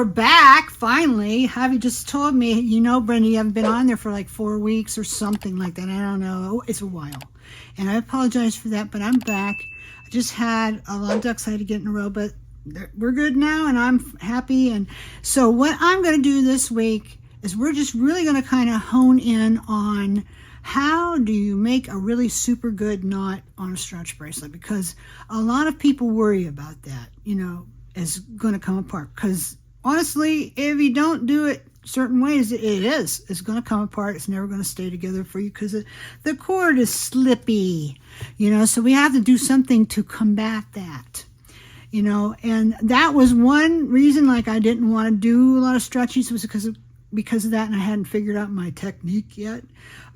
we're back, finally. Javi just told me, you know, Brenda, you haven't been on there for like 4 weeks or something like that. I don't know. It's a while. And I apologize for that, but I'm back. I just had a lot of ducks I had to get in a row, but we're good now, and I'm happy. And so what I'm going to do this week is we're just really going to kind of hone in on how do you make a really super good knot on a stretch bracelet, because a lot of people worry about that, you know, is going to come apart. Because honestly, if you don't do it certain ways, it's going to come apart. It's never going to stay together for you because the cord is slippy, you know. So we have to do something to combat that, you know. And that was one reason, like, I didn't want to do a lot of stretchies, was because of that, and I hadn't figured out my technique yet.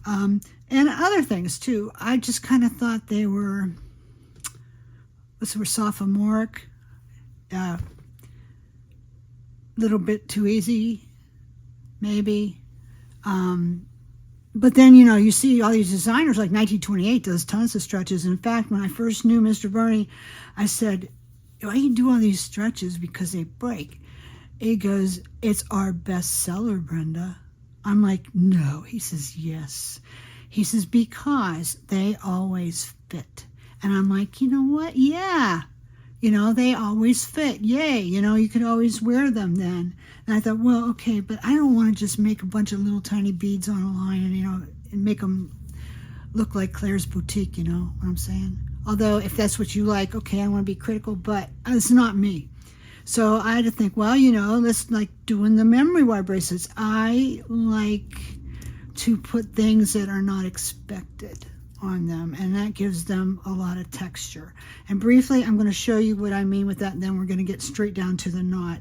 And other things too. I just kind of thought they were sophomoric, little bit too easy, maybe. But then, you know, you see all these designers, like 1928 does tons of stretches. And in fact, when I first knew Mr. Bernie, I said, why do you do all these stretches? Because they break. He goes, it's our bestseller, Brenda. I'm like, no. He says, yes. He says, because they always fit. And I'm like, you know what? Yeah. You know, they always fit. Yay. You know, you could always wear them then. And I thought, well, okay, but I don't want to just make a bunch of little tiny beads on a line and, you know, and make them look like Claire's Boutique, you know what I'm saying? Although, if that's what you like, okay, I want to be critical, but it's not me. So I had to think, well, you know, let's, like doing the memory wire bracelets. I like to put things that are not expected on them, and that gives them a lot of texture. And briefly, I'm going to show you what I mean with that, and then we're going to get straight down to the knot.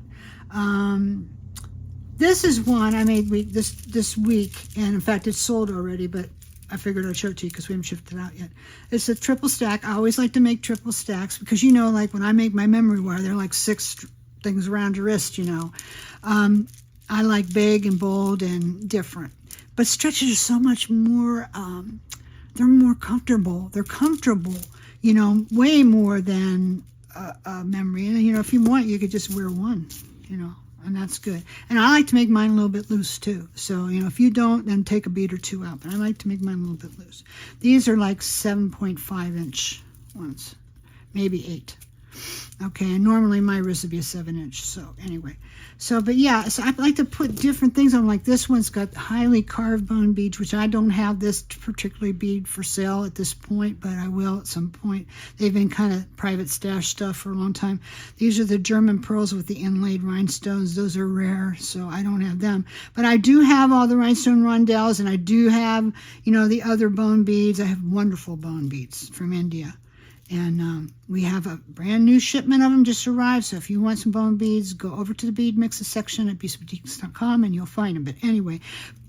This is one I made this week, and in fact, it's sold already, but I figured I'd show it to you because we haven't shipped it out yet. It's a triple stack. I always like to make triple stacks because, you know, like when I make my memory wire, they're like 6 things around your wrist, you know. I like big and bold and different. But stretches are so much more, they're more comfortable. They're comfortable, you know, way more than a memory. And, you know, if you want, you could just wear one, you know. And that's good. And I like to make mine a little bit loose too. So, you know, if you don't, then take a bead or 2 out. But I like to make mine a little bit loose. These are like 7.5 inch ones, maybe 8. Okay, and normally my wrist would be a 7 inch. So anyway, but yeah, so I like to put different things on. Like this one's got highly carved bone beads, which I don't have this particular bead for sale at this point, but I will at some point. They've been kind of private stash stuff for a long time. These are the German pearls with the inlaid rhinestones. Those are rare, so I don't have them. But I do have all the rhinestone rondelles, and I do have, you know, the other bone beads. I have wonderful bone beads from India. And we have a brand new shipment of them just arrived. So if you want some bone beads, go over to the bead mixes section at beadsboutiques.com and you'll find them. But anyway,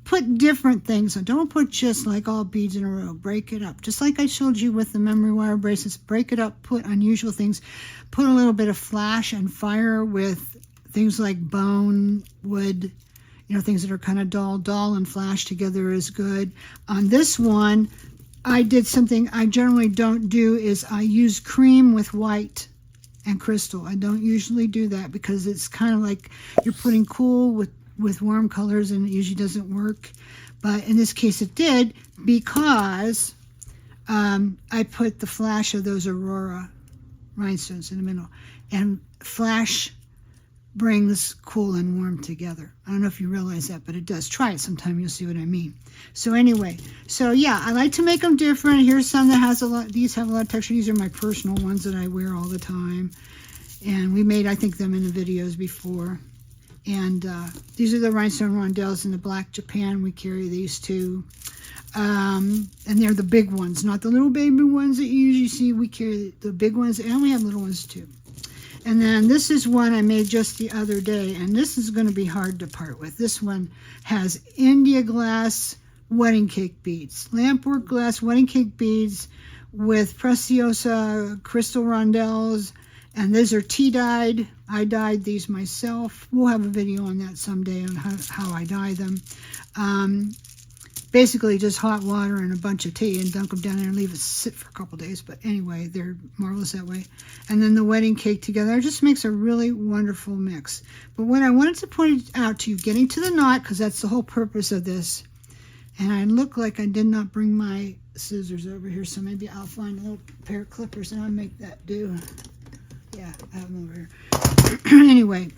put different things on. Don't put just like all beads in a row. Break it up. Just like I showed you with the memory wire bracelets. Break it up. Put unusual things. Put a little bit of flash and fire with things like bone, wood, you know, things that are kind of dull. Dull and flash together is good. On this one, I did something I generally don't do, is I use cream with white and crystal. I don't usually do that because it's kind of like you're putting cool with warm colors, and it usually doesn't work. But in this case it did, because I put the flash of those Aurora rhinestones in the middle. And flash brings cool and warm together. I don't know if you realize that, but it does. Try it sometime, you'll see what I mean. So anyway, so yeah, I like to make them different. Here's some that has a lot, these have a lot of texture. These are my personal ones that I wear all the time. And we made, I think, them in the videos before. And these are the rhinestone rondelles in the black Japan. We carry these too. And they're the big ones, not the little baby ones that you usually see. We carry the big ones, and we have little ones too. And then this is one I made just the other day, and this is going to be hard to part with. This one has India glass wedding cake beads, lampwork glass wedding cake beads with Preciosa crystal rondelles, and these are tea-dyed. I dyed these myself. We'll have a video on that someday on how I dye them. basically just hot water and a bunch of tea and dunk them down there and leave it sit for a couple days. But anyway, they're marvelous that way. And then the wedding cake together, it just makes a really wonderful mix. But what I wanted to point out to you, getting to the knot, because that's the whole purpose of this, and I look like I did not bring my scissors over here, so maybe I'll find a little pair of clippers and I'll make that do. Yeah, I have them over here. Anyway,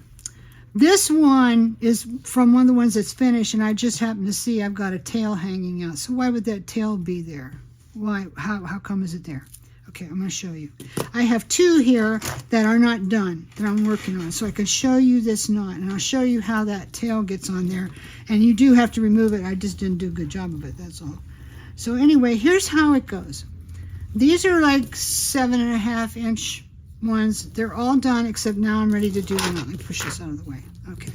this one is from one of the ones that's finished, and I just happen to see I've got a tail hanging out. So why would that tail be there? Why? How come is it there? Okay, I'm going to show you. I have two here that are not done, that I'm working on. So I can show you this knot, and I'll show you how that tail gets on there. And you do have to remove it. I just didn't do a good job of it, that's all. So anyway, here's how it goes. These are like 7.5-inch ones. They're all done, except now I'm ready to do the knot. Let me push this out of the way. Okay.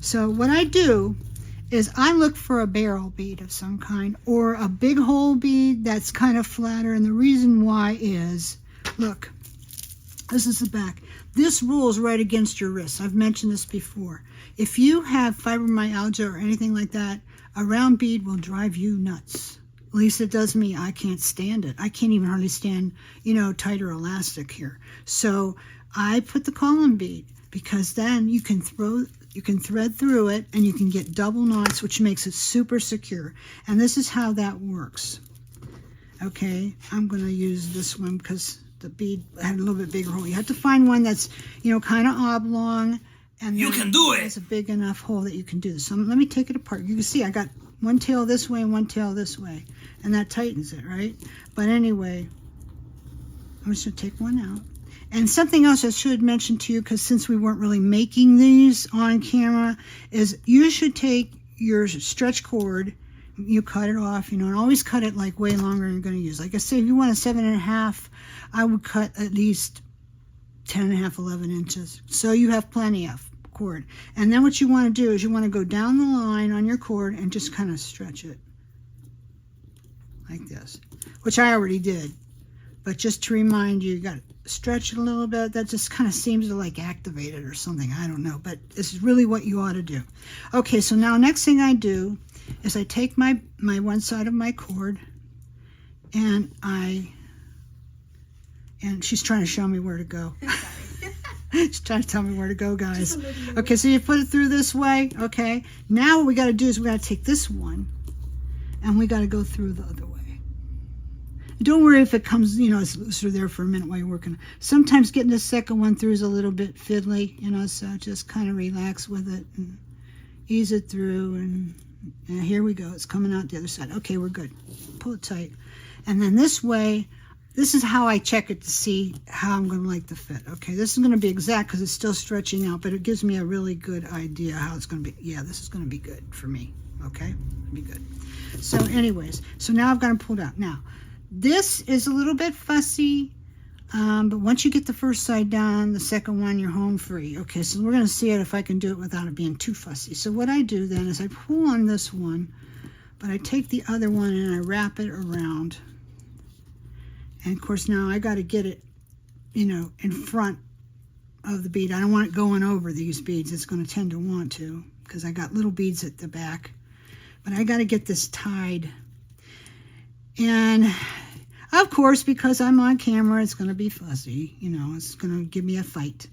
So what I do is I look for a barrel bead of some kind, or a big hole bead that's kind of flatter. And the reason why is, look, this is the back. This rules right against your wrist. I've mentioned this before. If you have fibromyalgia or anything like that, a round bead will drive you nuts. At least it does me. I can't stand it. I can't even hardly stand, tighter elastic here. So I put the column bead, because then you can thread through it and you can get double knots, which makes it super secure. And this is how that works. Okay, I'm going to use this one because the bead had a little bit bigger hole. You have to find one that's, kind of oblong, and you can do it. It's a big enough hole that you can do this. So let me take it apart. You can see I got one tail this way and one tail this way, and that tightens it, right? But anyway, I'm just going to take one out. And something else I should mention to you, because since we weren't really making these on camera, is you should take your stretch cord, you cut it off, and always cut it like way longer than you're going to use. Like I say, if you want a 7.5, I would cut at least 10.5, 11 inches. So you have plenty of cord. And then what you want to do is you want to go down the line on your cord and just kind of stretch it like this, which I already did. But just to remind you, you got to stretch it a little bit. That just kind of seems to like activate it or something. I don't know, but this is really what you ought to do. Okay, so now next thing I do is I take my one side of my cord, and she's trying to show me where to go. She's trying to tell me where to go, guys. Okay, so you put it through this way. Okay, now what we got to do is we got to take this one, and we got to go through the other way. Don't worry if it comes, it's looser there for a minute while you're working. Sometimes getting the second one through is a little bit fiddly, so just kind of relax with it and ease it through. And here we go. It's coming out the other side. Okay, we're good. Pull it tight. And then this way, this is how I check it to see how I'm going to like the fit. Okay, this is going to be exact because it's still stretching out, but it gives me a really good idea how it's going to be. Yeah, this is going to be good for me. Okay, it'll be good. So anyways, so now I've got them pulled out. Now, this is a little bit fussy, but once you get the first side down, the second one, you're home free. Okay, so we're going to see it if I can do it without it being too fussy. So what I do then is I pull on this one, but I take the other one and I wrap it around. And of course now I got to get it, in front of the bead. I don't want it going over these beads. It's going to tend to want to, because I got little beads at the back. But I got to get this tied. And of course, because I'm on camera, it's going to be fuzzy. It's going to give me a fight.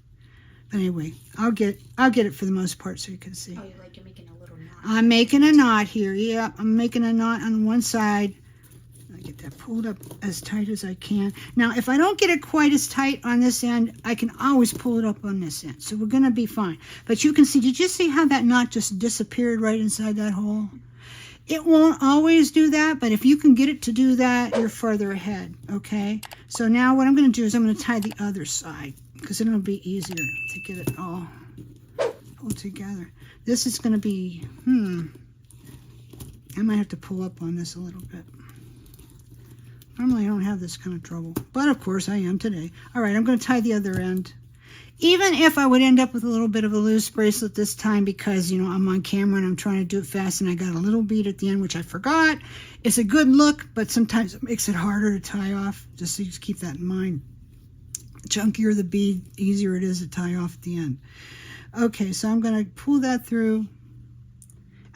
But anyway, I'll get it for the most part so you can see. Oh, you're making a little knot. I'm making a knot here. Yeah, I'm making a knot on one side. I get that pulled up as tight as I can. Now, if I don't get it quite as tight on this end, I can always pull it up on this end. So we're going to be fine. But you can see, did you see how that knot just disappeared right inside that hole? It won't always do that, but if you can get it to do that, you're further ahead, okay? So now what I'm going to do is I'm going to tie the other side, because it'll be easier to get it all pulled together. This is going to be, I might have to pull up on this a little bit. Normally I don't have this kind of trouble, but of course I am today. All right, I'm going to tie the other end. Even if I would end up with a little bit of a loose bracelet this time because, I'm on camera and I'm trying to do it fast and I got a little bead at the end, which I forgot. It's a good look, but sometimes it makes it harder to tie off. Just so you keep that in mind. The chunkier the bead, easier it is to tie off at the end. Okay, so I'm going to pull that through.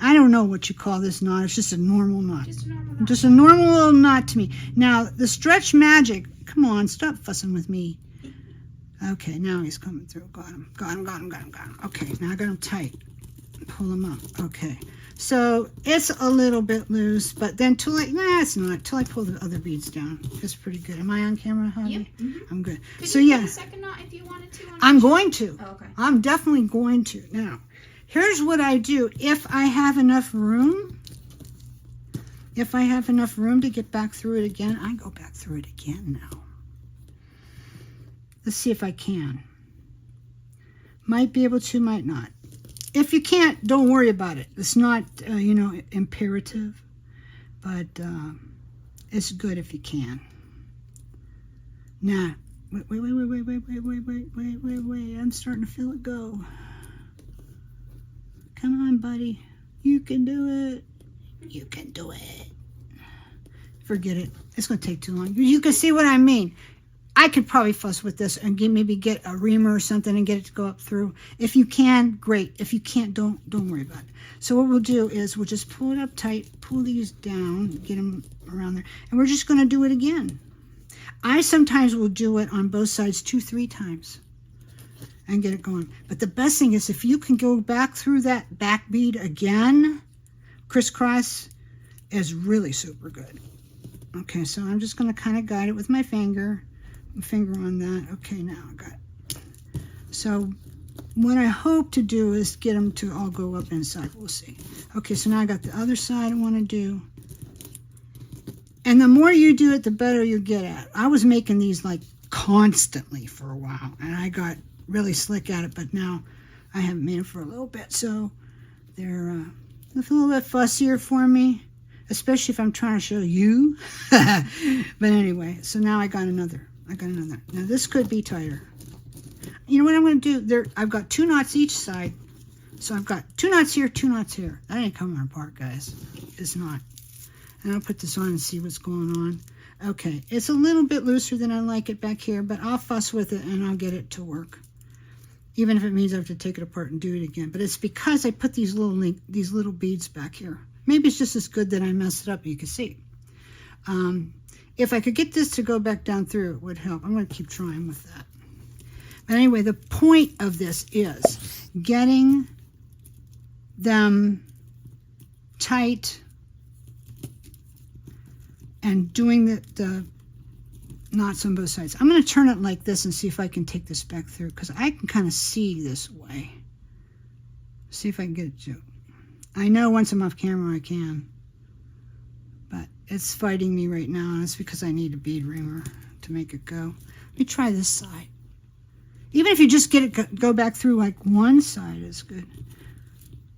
I don't know what you call this knot. It's just a normal knot. Just a normal knot. Just a normal little knot to me. Now, the stretch magic. Come on, stop fussing with me. Okay, now he's coming through. Got him. Got him, got him, got him, got him. Okay, now I got him tight. Pull him up. Okay. So it's a little bit loose, but then it's not. Till I pull the other beads down. It's pretty good. Am I on camera, Holly? Yep. Mm-hmm. I'm good. Could So you yeah. put a second knot if you wanted to? I'm going to. Oh, okay. I'm definitely going to. Now, here's what I do. If I have enough room, to get back through it again, I go back through it again now. Let's see if I can. Might be able to, might not. If you can't, don't worry about it. It's not, imperative, but it's good if you can. Now, wait. I'm starting to feel it go. Come on, buddy. You can do it. You can do it. Forget it. It's going to take too long. You can see what I mean. I could probably fuss with this and maybe get a reamer or something and get it to go up through. If you can, great. If you can't, don't worry about it. So what we'll do is we'll just pull it up tight, pull these down, get them around there, and we're just going to do it again. I sometimes will do it on both sides 2-3 times and get it going. But the best thing is if you can go back through that back bead again, crisscross is really super good. Okay, so I'm just going to kind of guide it with my finger on that. Okay, now I got it. So what I hope to do is get them to all go up inside. We'll see. Okay, so now I got the other side I want to do. And the more you do it, the better you get at it. I was making these like constantly for a while, and I got really slick at it, but now I haven't made them for a little bit, so they're a little bit fussier for me, especially if I'm trying to show you. But anyway, so now I got another. Now this could be tighter. You know what I'm going to do? I've got 2 knots each side. So I've got 2 knots here, 2 knots here. That ain't coming apart, guys. It's not. And I'll put this on and see what's going on. Okay, it's a little bit looser than I like it back here, but I'll fuss with it and I'll get it to work. Even if it means I have to take it apart and do it again. But it's because I put these little beads back here. Maybe it's just as good that I messed it up, you can see. If I could get this to go back down through, it would help. I'm going to keep trying with that. But anyway, the point of this is getting them tight and doing the knots on both sides. I'm going to turn it like this and see if I can take this back through, because I can kind of see this way. See if I can get it to. I know once I'm off camera I can. But it's fighting me right now, and it's because I need a bead reamer to make it go. Let me try this side. Even if you just get it go back through like one side is good.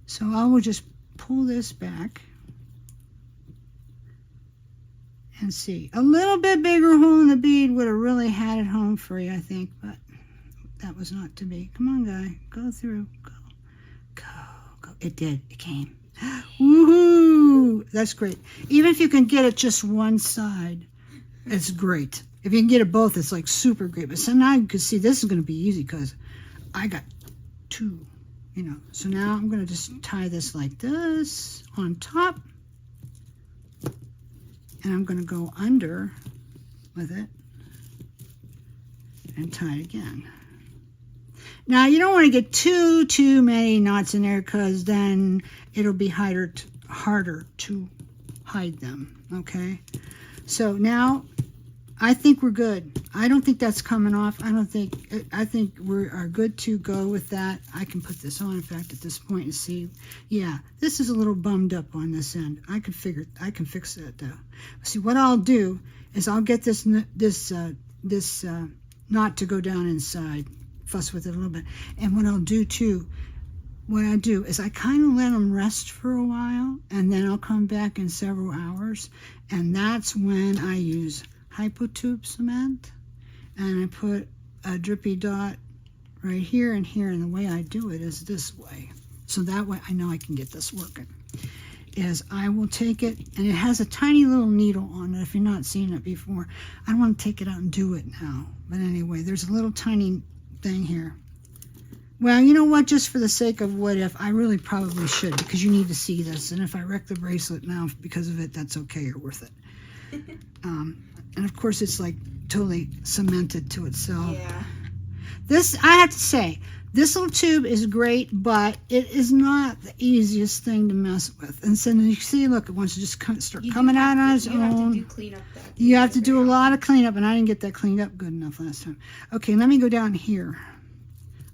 So I will just pull this back and see. A little bit bigger hole in the bead would have really had it home for you, I think, but that was not to be. Come on, guy. Go through. Go. It did. It came. Woohoo! That's great. Even if you can get it just one side, it's great. If you can get it both, it's like super great. But so now you can see this is going to be easy because I got 2, So now I'm going to just tie this like this on top. And I'm going to go under with it and tie it again. Now, you don't want to get too many knots in there, because then it'll be harder to hide them, okay? So now, I think we're good. I don't think that's coming off. I think we are good to go with that. I can put this on, in fact, at this point and see. Yeah, this is a little bummed up on this end. I can fix that, though. See, what I'll do is I'll get this knot to go down inside. Fuss with it a little bit. And what I'll do too, what I do is I kind of let them rest for a while, and then I'll come back in several hours, and that's when I use hypotube cement, and I put a drippy dot right here and here, and the way I do it is this way. So that way I know I can get this working. Is I will take it, and it has a tiny little needle on it if you're not seeing it before. I don't want to take it out and do it now. But anyway, there's a little tiny thing here Well, you know what? Just for the sake of what if, I really probably should, because you need to see this. And if I wreck the bracelet now because of it, that's okay. You're worth it. And of course, it's like totally cemented to itself. Yeah. This, I have to say, this little tube is great, but it is not the easiest thing to mess with. And so you see, look, it wants to just start coming out on its own. You have to do cleanup. You have to do a lot of cleanup, and I didn't get that cleaned up good enough last time. Okay, let me go down here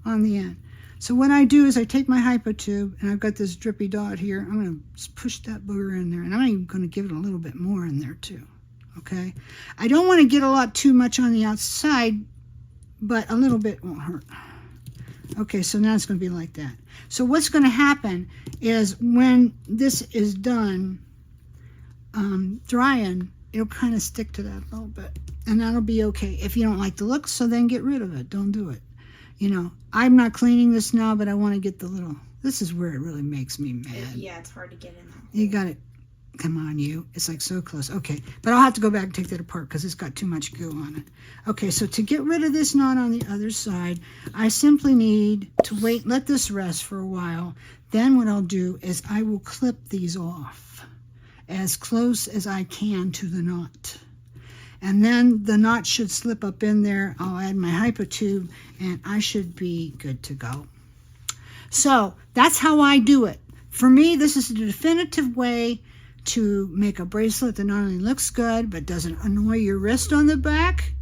on the end. So what I do is I take my hypo tube, and I've got this drippy dot here. I'm going to just push that booger in there, and I'm even going to give it a little bit more in there too. Okay, I don't want to get a lot too much on the outside, but a little bit won't hurt. Okay, so now it's going to be like that. So what's going to happen is when this is done drying, it'll kind of stick to that a little bit, and that'll be okay. If you don't like the look, so then get rid of it. Don't do it. You know, I'm not cleaning this now, but I want to get the little, this is where it really makes me mad. Yeah, it's hard to get in there. You got it. Come on, you. It's like so close. Okay, but I'll have to go back and take that apart because it's got too much goo on it. Okay, so to get rid of this knot on the other side, I simply need to wait, let this rest for a while. Then what I'll do is I will clip these off as close as I can to the knot. And then the knot should slip up in there. I'll add my hypo tube and I should be good to go. So that's how I do it. For me, this is the definitive way to make a bracelet that not only looks good, but doesn't annoy your wrist on the back.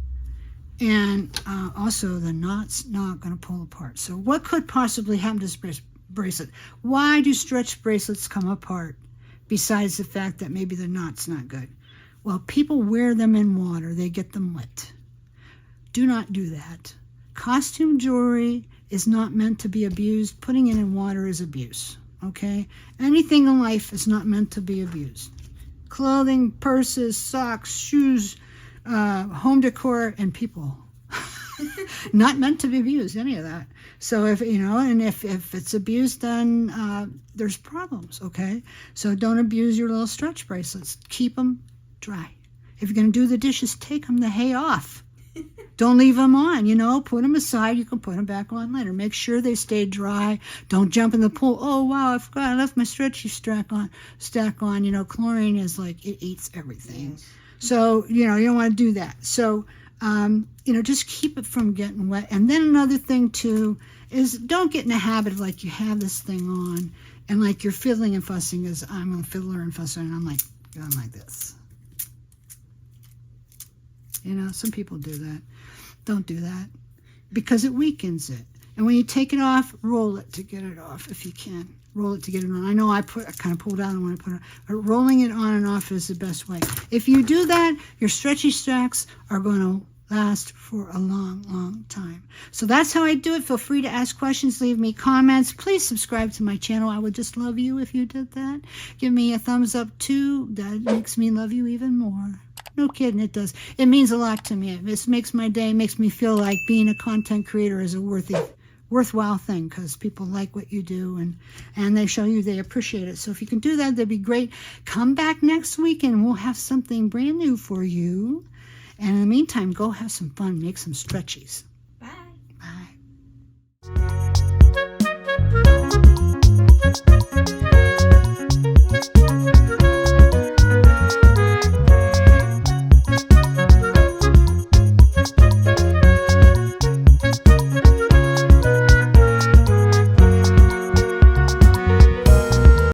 And also the knot's not going to pull apart. So what could possibly happen to this bracelet? Why do stretch bracelets come apart besides the fact that maybe the knot's not good? Well, people wear them in water. They get them wet. Do not do that. Costume jewelry is not meant to be abused. Putting it in water is abuse. Okay? Anything in life is not meant to be abused. Clothing, purses, socks, shoes, home decor, and people. Not meant to be abused, any of that. So if, you know, and if it's abused, then there's problems, okay? So don't abuse your little stretch bracelets. Keep them dry. If you're going to do the dishes, take them the hay off. Don't leave them on, you know, put them aside. You can put them back on later. Make sure they stay dry. Don't jump in the pool. Oh, wow, I forgot I left my stretchy stack on. You know, chlorine is like, it eats everything. Yes. So, you know, you don't want to do that. So, you know, just keep it from getting wet. And then another thing, too, is don't get in the habit of, like, you have this thing on and, like, you're fiddling and fussing, as I'm a fiddler and fusser, and I'm, like, going like this. You know, some people do that. Don't do that because it weakens it. And when you take it off, roll it to get it off if you can. Roll it to get it on. I know I kind of pulled out and want to put it on, but rolling it on and off is the best way. If you do that, your stretchy stacks are going to last for a long, long time. So that's how I do it. Feel free to ask questions, leave me comments. Please subscribe to my channel. I would just love you if you did that. Give me a thumbs up too. That makes me love you even more. No kidding, it does. It means a lot to me. This makes my day, makes me feel like being a content creator is a worthwhile thing because people like what you do and they show you they appreciate it. So if you can do that, that'd be great. Come back next week and we'll have something brand new for you. And in the meantime, go have some fun. Make some stretchies. Bye. Bye.